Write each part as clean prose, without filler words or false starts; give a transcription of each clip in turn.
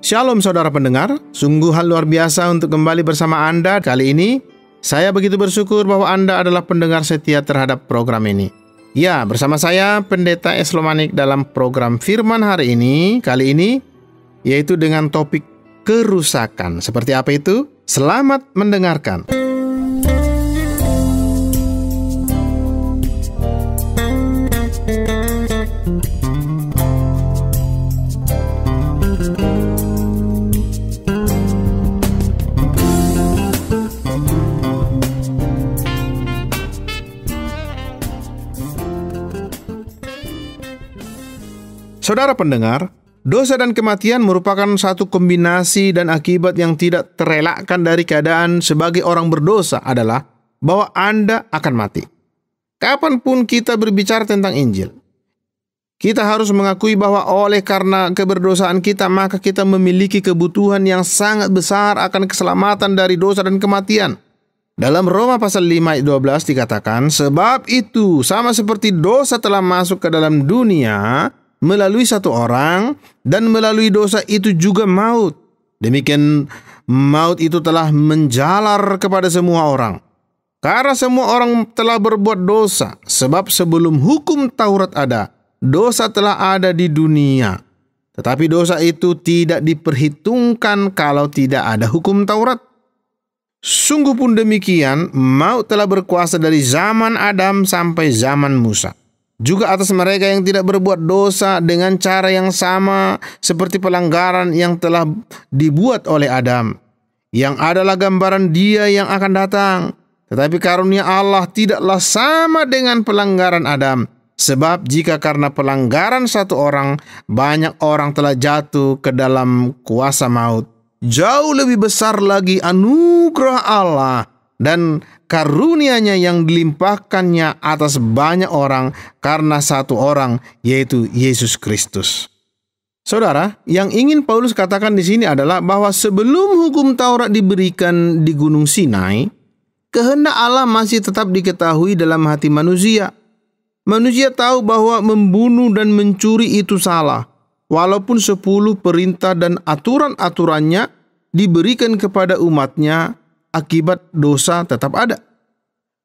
Shalom saudara pendengar, sungguh hal luar biasa untuk kembali bersama Anda. Kali ini, saya begitu bersyukur bahwa Anda adalah pendengar setia terhadap program ini. Ya, bersama saya Pendeta Eslomanik dalam program Firman hari ini, kali ini, yaitu dengan topik kerusakan. Seperti apa itu? Selamat mendengarkan. Saudara pendengar, dosa dan kematian merupakan satu kombinasi dan akibat yang tidak terelakkan dari keadaan sebagai orang berdosa adalah bahwa Anda akan mati. Kapanpun kita berbicara tentang Injil, kita harus mengakui bahwa oleh karena keberdosaan kita, maka kita memiliki kebutuhan yang sangat besar akan keselamatan dari dosa dan kematian. Dalam Roma pasal 5 ayat 12 dikatakan, sebab itu sama seperti dosa telah masuk ke dalam dunia melalui satu orang, dan melalui dosa itu juga maut. Demikian maut itu telah menjalar kepada semua orang. Karena semua orang telah berbuat dosa, sebab sebelum hukum Taurat ada, dosa telah ada di dunia. Tetapi dosa itu tidak diperhitungkan kalau tidak ada hukum Taurat. Sungguh pun demikian, maut telah berkuasa dari zaman Adam sampai zaman Musa. Juga atas mereka yang tidak berbuat dosa dengan cara yang sama seperti pelanggaran yang telah dibuat oleh Adam, yang adalah gambaran Dia yang akan datang. Tetapi karunia Allah tidaklah sama dengan pelanggaran Adam, sebab jika karena pelanggaran satu orang, banyak orang telah jatuh ke dalam kuasa maut, jauh lebih besar lagi anugerah Allah dan karunia-Nya yang dilimpahkannya atas banyak orang karena satu orang, yaitu Yesus Kristus. Saudara, yang ingin Paulus katakan di sini adalah bahwa sebelum hukum Taurat diberikan di Gunung Sinai, kehendak Allah masih tetap diketahui dalam hati manusia. Manusia tahu bahwa membunuh dan mencuri itu salah, walaupun 10 perintah dan aturan-aturannya diberikan kepada umatnya. Akibat dosa tetap ada.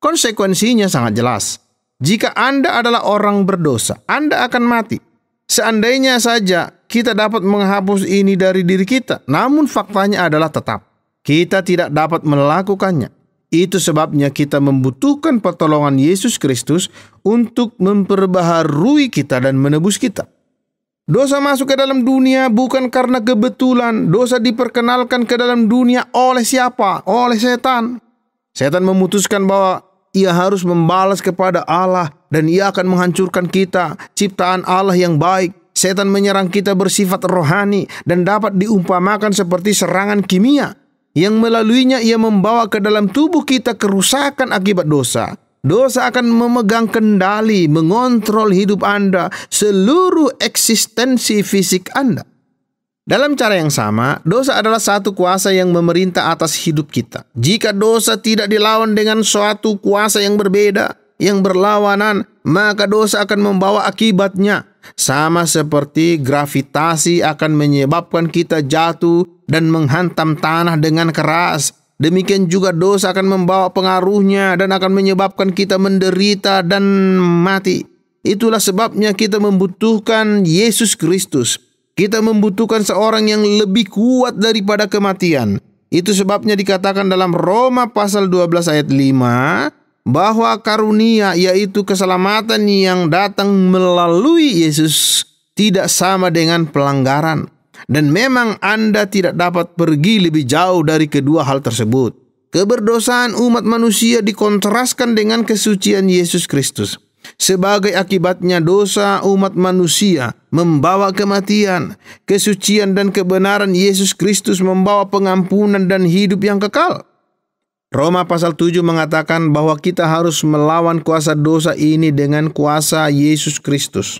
Konsekuensinya sangat jelas. Jika Anda adalah orang berdosa, Anda akan mati. Seandainya saja kita dapat menghapus ini dari diri kita, namun faktanya adalah tetap kita tidak dapat melakukannya. Itu sebabnya kita membutuhkan pertolongan Yesus Kristus untuk memperbaharui kita dan menebus kita. Dosa masuk ke dalam dunia bukan karena kebetulan. Dosa diperkenalkan ke dalam dunia oleh siapa? Oleh setan. Setan memutuskan bahwa ia harus membalas kepada Allah dan ia akan menghancurkan kita, ciptaan Allah yang baik. Setan menyerang kita bersifat rohani dan dapat diumpamakan seperti serangan kimia, yang melaluinya ia membawa ke dalam tubuh kita kerusakan akibat dosa. Dosa akan memegang kendali, mengontrol hidup Anda, seluruh eksistensi fisik Anda. Dalam cara yang sama, dosa adalah satu kuasa yang memerintah atas hidup kita. Jika dosa tidak dilawan dengan suatu kuasa yang berbeda, yang berlawanan, maka dosa akan membawa akibatnya. Sama seperti gravitasi akan menyebabkan kita jatuh dan menghantam tanah dengan keras. Demikian juga dosa akan membawa pengaruhnya dan akan menyebabkan kita menderita dan mati. Itulah sebabnya kita membutuhkan Yesus Kristus. Kita membutuhkan seorang yang lebih kuat daripada kematian. Itu sebabnya dikatakan dalam Roma pasal 12 ayat 5 bahwa karunia, yaitu keselamatan yang datang melalui Yesus, tidak sama dengan pelanggaran. Dan memang Anda tidak dapat pergi lebih jauh dari kedua hal tersebut. Keberdosaan umat manusia dikontraskan dengan kesucian Yesus Kristus. Sebagai akibatnya dosa umat manusia membawa kematian. Kesucian dan kebenaran Yesus Kristus membawa pengampunan dan hidup yang kekal. Roma pasal 7 mengatakan bahwa kita harus melawan kuasa dosa ini dengan kuasa Yesus Kristus.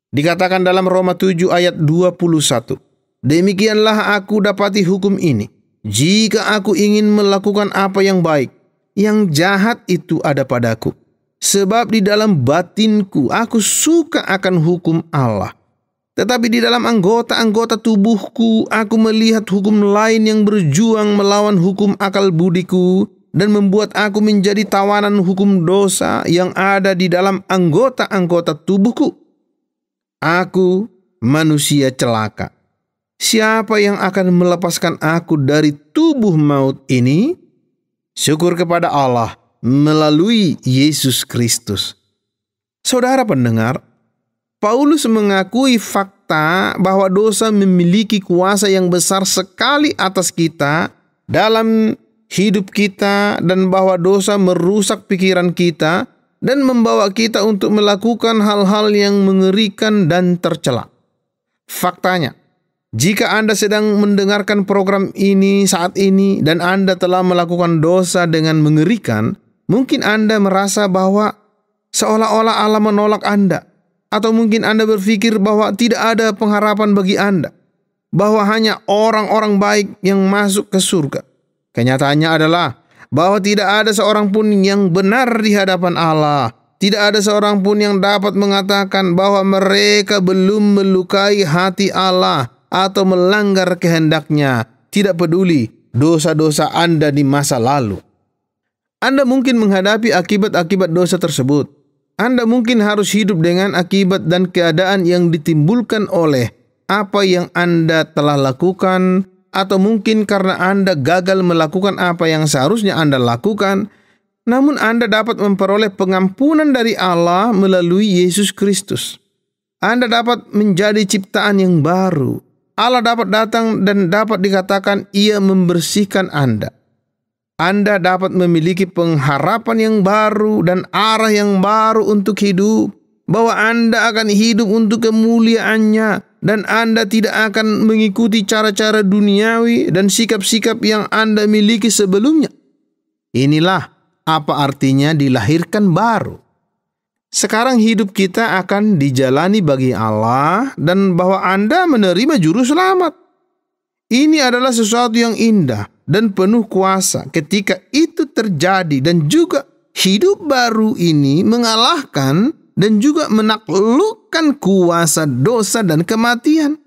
Dikatakan dalam Roma 7 ayat 21, demikianlah aku dapati hukum ini. Jika aku ingin melakukan apa yang baik, yang jahat itu ada padaku. Sebab di dalam batinku aku suka akan hukum Allah. Tetapi di dalam anggota-anggota tubuhku, aku melihat hukum lain yang berjuang melawan hukum akal budiku dan membuat aku menjadi tawanan hukum dosa yang ada di dalam anggota-anggota tubuhku. Aku manusia celaka. Siapa yang akan melepaskan aku dari tubuh maut ini? Syukur kepada Allah melalui Yesus Kristus. Saudara pendengar, Paulus mengakui fakta bahwa dosa memiliki kuasa yang besar sekali atas kita dalam hidup kita dan bahwa dosa merusak pikiran kita dan membawa kita untuk melakukan hal-hal yang mengerikan dan tercela. Faktanya, jika Anda sedang mendengarkan program ini saat ini dan Anda telah melakukan dosa dengan mengerikan, mungkin Anda merasa bahwa seolah-olah Allah menolak Anda. Atau mungkin Anda berpikir bahwa tidak ada pengharapan bagi Anda, bahwa hanya orang-orang baik yang masuk ke surga. Kenyataannya adalah bahwa tidak ada seorang pun yang benar di hadapan Allah. Tidak ada seorang pun yang dapat mengatakan bahwa mereka belum melukai hati Allah atau melanggar kehendaknya. Tidak peduli dosa-dosa Anda di masa lalu. Anda mungkin menghadapi akibat-akibat dosa tersebut. Anda mungkin harus hidup dengan akibat dan keadaan yang ditimbulkan oleh apa yang Anda telah lakukan, atau mungkin karena Anda gagal melakukan apa yang seharusnya Anda lakukan. Namun Anda dapat memperoleh pengampunan dari Allah melalui Yesus Kristus. Anda dapat menjadi ciptaan yang baru. Allah dapat datang dan dapat dikatakan Ia membersihkan Anda. Anda dapat memiliki pengharapan yang baru dan arah yang baru untuk hidup, bahwa Anda akan hidup untuk kemuliaannya dan Anda tidak akan mengikuti cara-cara duniawi dan sikap-sikap yang Anda miliki sebelumnya. Inilah apa artinya dilahirkan baru. Sekarang hidup kita akan dijalani bagi Allah dan bahwa Anda menerima juru selamat. Ini adalah sesuatu yang indah dan penuh kuasa ketika itu terjadi, dan juga hidup baru ini mengalahkan dan juga menaklukkan kuasa dosa dan kematian.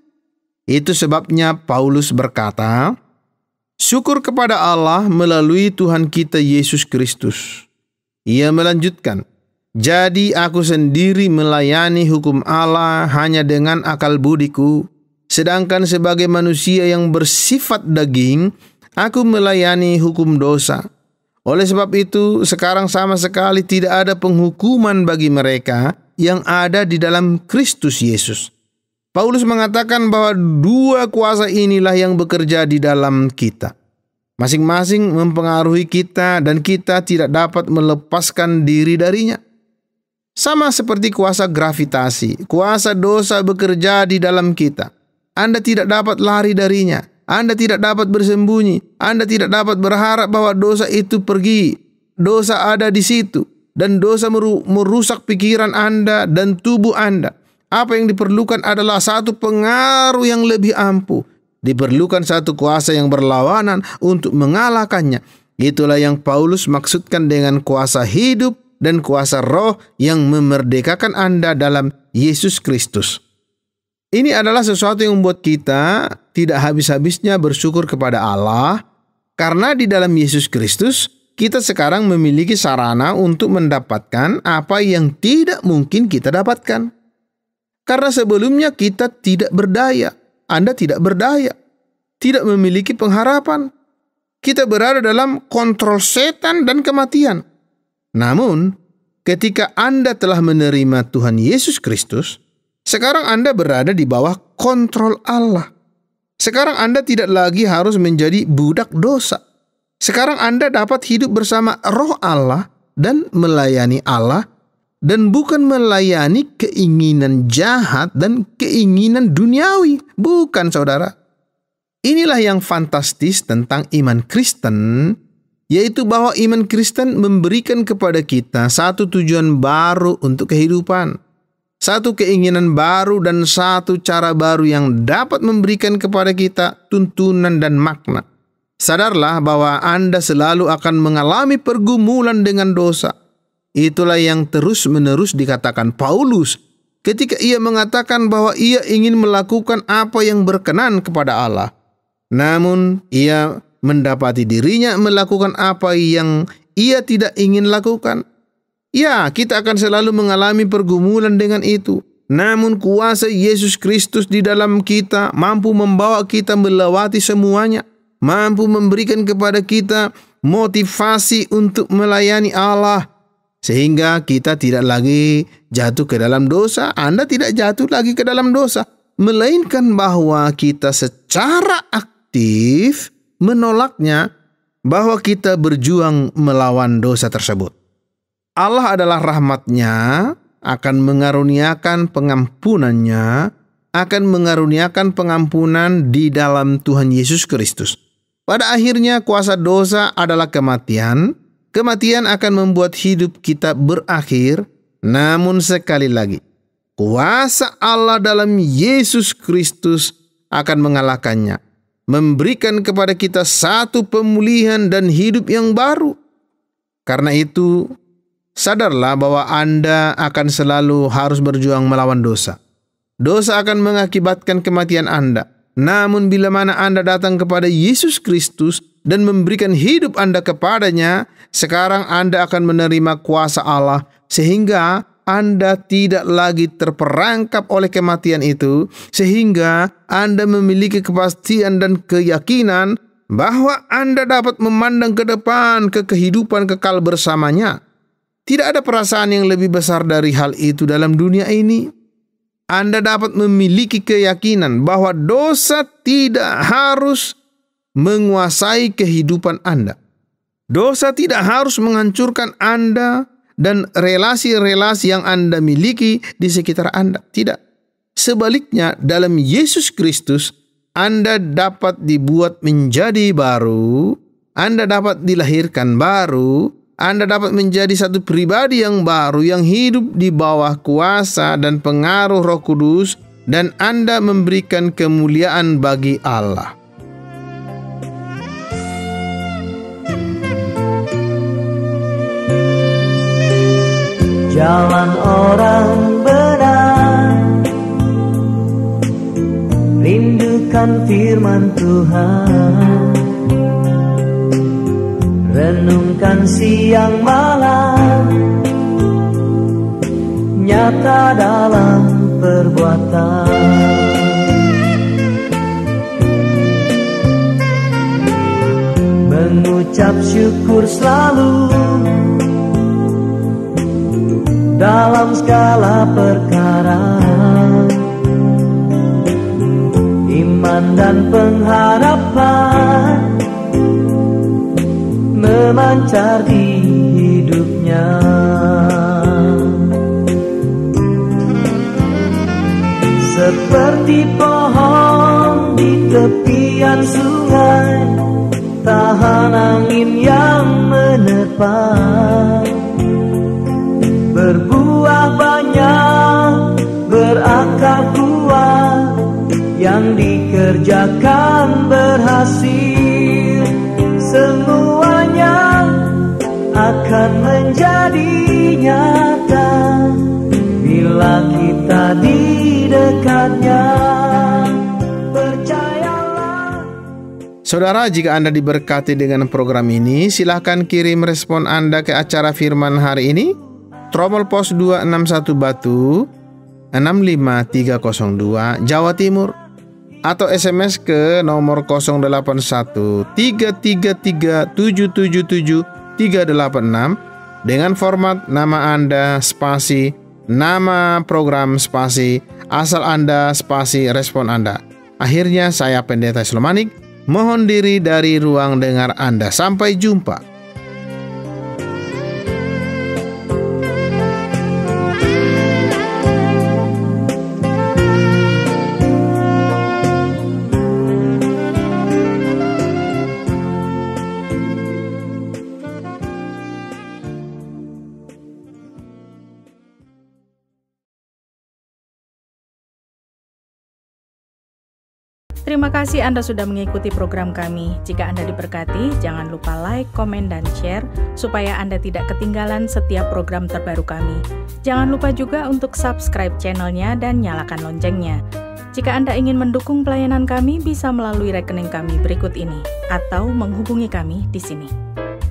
Itu sebabnya Paulus berkata, syukur kepada Allah melalui Tuhan kita Yesus Kristus. Ia melanjutkan, jadi aku sendiri melayani hukum Allah hanya dengan akal budiku, sedangkan sebagai manusia yang bersifat daging, aku melayani hukum dosa. Oleh sebab itu, sekarang sama sekali tidak ada penghukuman bagi mereka yang ada di dalam Kristus Yesus. Paulus mengatakan bahwa dua kuasa inilah yang bekerja di dalam kita. Masing-masing mempengaruhi kita dan kita tidak dapat melepaskan diri darinya. Sama seperti kuasa gravitasi, kuasa dosa bekerja di dalam kita. Anda tidak dapat lari darinya. Anda tidak dapat bersembunyi. Anda tidak dapat berharap bahwa dosa itu pergi. Dosa ada di situ. Dan dosa merusak pikiran Anda dan tubuh Anda. Apa yang diperlukan adalah satu pengaruh yang lebih ampuh. Diperlukan satu kuasa yang berlawanan untuk mengalahkannya. Itulah yang Paulus maksudkan dengan kuasa hidup dan kuasa roh yang memerdekakan Anda dalam Yesus Kristus. Ini adalah sesuatu yang membuat kita tidak habis-habisnya bersyukur kepada Allah, karena di dalam Yesus Kristus kita sekarang memiliki sarana untuk mendapatkan apa yang tidak mungkin kita dapatkan. Karena sebelumnya kita tidak berdaya, Anda tidak berdaya, tidak memiliki pengharapan. Kita berada dalam kontrol setan dan kematian. Namun, ketika Anda telah menerima Tuhan Yesus Kristus, sekarang Anda berada di bawah kontrol Allah. Sekarang Anda tidak lagi harus menjadi budak dosa. Sekarang Anda dapat hidup bersama Roh Allah dan melayani Allah, dan bukan melayani keinginan jahat dan keinginan duniawi. Bukan, saudara. Inilah yang fantastis tentang iman Kristen, yaitu bahwa iman Kristen memberikan kepada kita satu tujuan baru untuk kehidupan. Satu keinginan baru dan satu cara baru yang dapat memberikan kepada kita tuntunan dan makna. Sadarlah bahwa Anda selalu akan mengalami pergumulan dengan dosa. Itulah yang terus-menerus dikatakan Paulus ketika ia mengatakan bahwa ia ingin melakukan apa yang berkenan kepada Allah, namun ia mendapati dirinya melakukan apa yang ia tidak ingin lakukan. Ya, kita akan selalu mengalami pergumulan dengan itu. Namun kuasa Yesus Kristus di dalam kita mampu membawa kita melewati semuanya, mampu memberikan kepada kita motivasi untuk melayani Allah, sehingga kita tidak lagi jatuh ke dalam dosa. Anda tidak jatuh lagi ke dalam dosa, melainkan bahwa kita secara aktif menolaknya, bahwa kita berjuang melawan dosa tersebut. Allah adalah rahmat-Nya, akan mengaruniakan pengampunannya, akan mengaruniakan pengampunan di dalam Tuhan Yesus Kristus. Pada akhirnya kuasa dosa adalah kematian. Kematian akan membuat hidup kita berakhir. Namun sekali lagi, kuasa Allah dalam Yesus Kristus akan mengalahkannya, memberikan kepada kita satu pemulihan dan hidup yang baru. Karena itu, sadarlah bahwa Anda akan selalu harus berjuang melawan dosa. Dosa akan mengakibatkan kematian Anda. Namun bila mana Anda datang kepada Yesus Kristus dan memberikan hidup Anda kepadanya, sekarang Anda akan menerima kuasa Allah, sehingga Anda tidak lagi terperangkap oleh kematian itu, sehingga Anda memiliki kepastian dan keyakinan bahwa Anda dapat memandang ke depan ke kehidupan kekal bersamanya. Tidak ada perasaan yang lebih besar dari hal itu dalam dunia ini. Anda dapat memiliki keyakinan bahwa dosa tidak harus menguasai kehidupan Anda. Dosa tidak harus menghancurkan Anda dan relasi-relasi yang Anda miliki di sekitar Anda. Tidak. Sebaliknya, dalam Yesus Kristus, Anda dapat dibuat menjadi baru, Anda dapat dilahirkan baru, Anda dapat menjadi satu pribadi yang baru yang hidup di bawah kuasa dan pengaruh Roh Kudus, dan Anda memberikan kemuliaan bagi Allah. Jalan orang benar, rindukan firman Tuhan, renungkan siang malam, nyata dalam perbuatan. Mengucap syukur selalu dalam segala perkara, iman dan pengharapan memancar di hidupnya. Seperti pohon di tepian sungai, tahan angin yang menerpa, berbuah banyak, berakar kuat, yang dikerjakan berhasil. Semuanya akan menjadi nyata bila kita di dekatnya. Percayalah. Saudara, jika Anda diberkati dengan program ini, silakan kirim respon Anda ke acara firman hari ini. Tromol Pos 261 Batu 65302 Jawa Timur, atau SMS ke nomor 081333777386 dengan format nama Anda spasi, nama program spasi, asal Anda spasi, respon Anda. Akhirnya saya Pendeta Slomanik mohon diri dari ruang dengar Anda. Sampai jumpa. Terima kasih Anda sudah mengikuti program kami. Jika Anda diberkati, jangan lupa like, komen, dan share supaya Anda tidak ketinggalan setiap program terbaru kami. Jangan lupa juga untuk subscribe channelnya dan nyalakan loncengnya. Jika Anda ingin mendukung pelayanan kami, bisa melalui rekening kami berikut ini atau menghubungi kami di sini.